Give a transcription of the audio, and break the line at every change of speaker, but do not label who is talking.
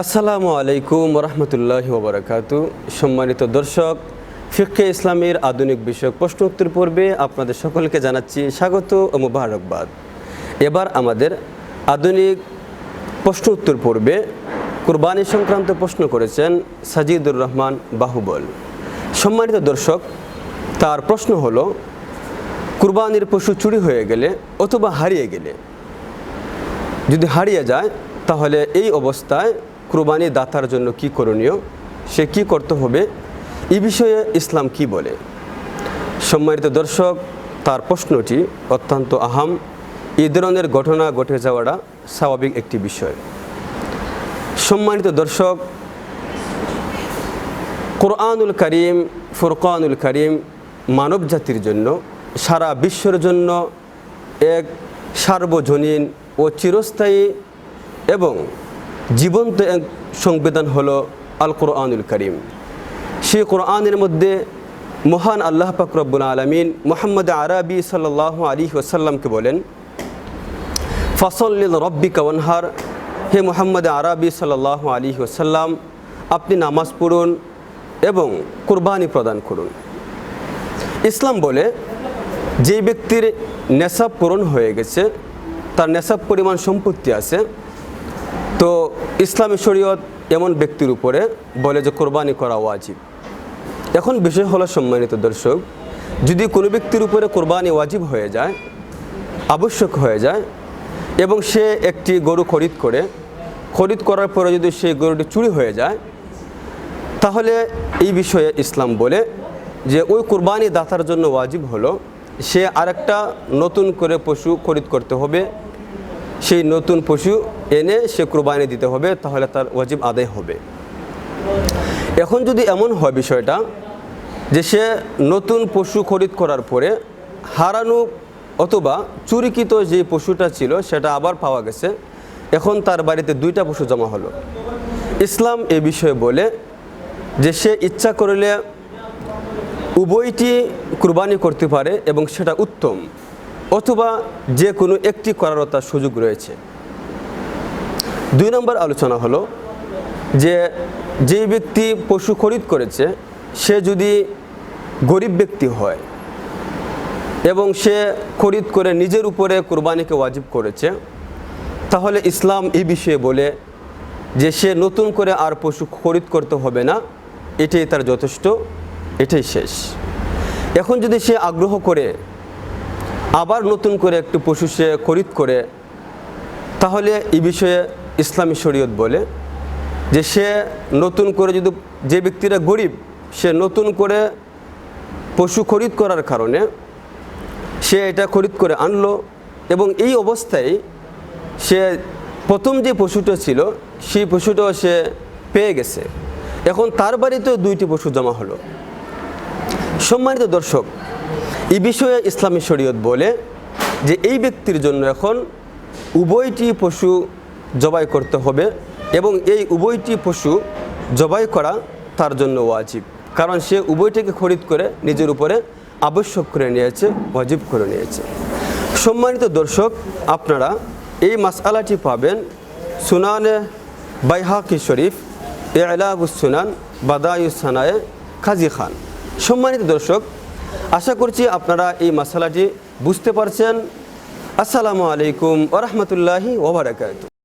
আসসালামু আলাইকুম রহমতুল্লাহি ওয়া বারাকাতুহু। সম্মানিত দর্শক, ফিকহে ইসলামের আধুনিক বিষয়ক প্রশ্ন উত্তর পর্বে আপনাদের সকলকে জানাচ্ছি স্বাগত ও মুবারকবাদ। এবার আমাদের আধুনিক প্রশ্ন উত্তর পর্বে কুরবানি সংক্রান্ত প্রশ্ন করেছেন সাজিদুর রহমান বাহুবল। সম্মানিত দর্শক, তার প্রশ্ন হলো, কুরবানির পশু চুরি হয়ে গেলে অথবা হারিয়ে গেলে, যদি হারিয়ে যায় তাহলে এই অবস্থায় কুরবানি দাতার জন্য কি করণীয়, সে কি করতে হবে, এই বিষয়ে ইসলাম কি বলে। সম্মানিত দর্শক, তার প্রশ্নটি অত্যন্ত আহাম। এই ধরনের ঘটনা ঘটে যাওয়াটা স্বাভাবিক একটি বিষয়। সম্মানিত দর্শক, কোরআনুল কারীম, ফুরকানুল কারীম মানব জাতির জন্য, সারা বিশ্বের জন্য এক সার্বজনীন ও চিরস্থায়ী এবং জীবন্ত এক সংবিধান হলো আল কোরআনুল কারীম। সেই কোরআনের মধ্যে মহান আল্লাহ পাক রব্বুল আলামিন মুহাম্মদ আরবি সাল্লাল্লাহু আলাইহি ওয়াসাল্লামকে বলেন, ফাসল্লি লিরাব্বিকা ওয়ানহার। হে মুহাম্মদ আরবি সাল্লাল্লাহু আলাইহি ওয়াসাল্লাম, আপনি নামাজ পড়ুন এবং কুরবানি প্রদান করুন। ইসলাম বলে, যে ব্যক্তির নেশাব পূরণ হয়ে গেছে, তার নেশাব পরিমাণ সম্পত্তি আছে, তো ইসলামী শরীয়ত এমন ব্যক্তির উপরে বলে যে কোরবানি করা ওয়াজিব। এখন বিষয় হলো, সম্মানিত দর্শক, যদি কোনো ব্যক্তির উপরে কোরবানি ওয়াজিব হয়ে যায়, আবশ্যক হয়ে যায়, এবং সে একটি গরু খরিদ করার পরে যদি সেই গরুটি চুরি হয়ে যায়, তাহলে এই বিষয়ে ইসলাম বলে যে ওই কোরবানি দাতার জন্য ওয়াজিব হলো সে আরেকটা নতুন করে পশু খরিদ করতে হবে, সেই নতুন পশু এনে সে কুরবানি দিতে হবে, তাহলে তার ওয়াজিব আদায় হবে। এখন যদি এমন হয় বিষয়টা যে সে নতুন পশু খরিদ করার পরে হারানো অথবা চুরিকৃত যে পশুটা ছিল সেটা আবার পাওয়া গেছে, এখন তার বাড়িতে দুইটা পশু জমা হলো, ইসলাম এ বিষয়ে বলে যে সে ইচ্ছা করলে উভয়টি কুরবানি করতে পারে এবং সেটা উত্তম, অথবা যে কোনো একটি করারও তার সুযোগ রয়েছে। 2 নম্বর আলোচনা হলো যে যেই ব্যক্তি পশু খরিদ করেছে সে যদি গরিব ব্যক্তি হয় এবং সে খরিদ করে নিজের উপরে কুরবানিকে ওয়াজিব করেছে, তাহলে ইসলাম এই বিষয়ে বলে যে সে নতুন করে আর পশু খরিদ করতে হবে না, এটাই তার যথেষ্ট, এটাই শেষ। এখন যদি সে আগ্রহ করে আবার নতুন করে একটু পশু সে খরিদ করে, তাহলে এই বিষয়ে ইসলামী শরীয়ত বলে যে সে নতুন করে, যদি যে ব্যক্তিরা গরিব সে নতুন করে পশু খরিদ করার কারণে সে এটা খরিদ করে আনলো, এবং এই অবস্থায় সে প্রথম যে পশুটা ছিল সেই পশুটাও সে পেয়ে গেছে, এখন তার বাড়িতেও 2টি পশু জমা হলো। সম্মানিত দর্শক, এই বিষয়ে ইসলামী শরীয়ত বলে যে এই ব্যক্তির জন্য এখন উভয়টি পশু জবাই করতে হবে, এবং এই উভয়টি পশু জবাই করা তার জন্য ওয়াজিব, কারণ সে উভয়টিকে খরিদ করে নিজের উপরে আবশ্যক করে নিয়েছে, ওয়াজিব করে নিয়েছে। সম্মানিত দর্শক, আপনারা এই মাসআলাটি পাবেন সুনানে বাইহাকি শরীফ, ইলাবুস সুনান, বাদায়ুস সানায়ে কাজী খান। সম্মানিত দর্শক, আশা করছি আপনারা এই মাসালাটি বুঝতে পারছেন। আসসালামু আলাইকুম ওয়া রাহমাতুল্লাহি ওয়া বারাকাতুহু।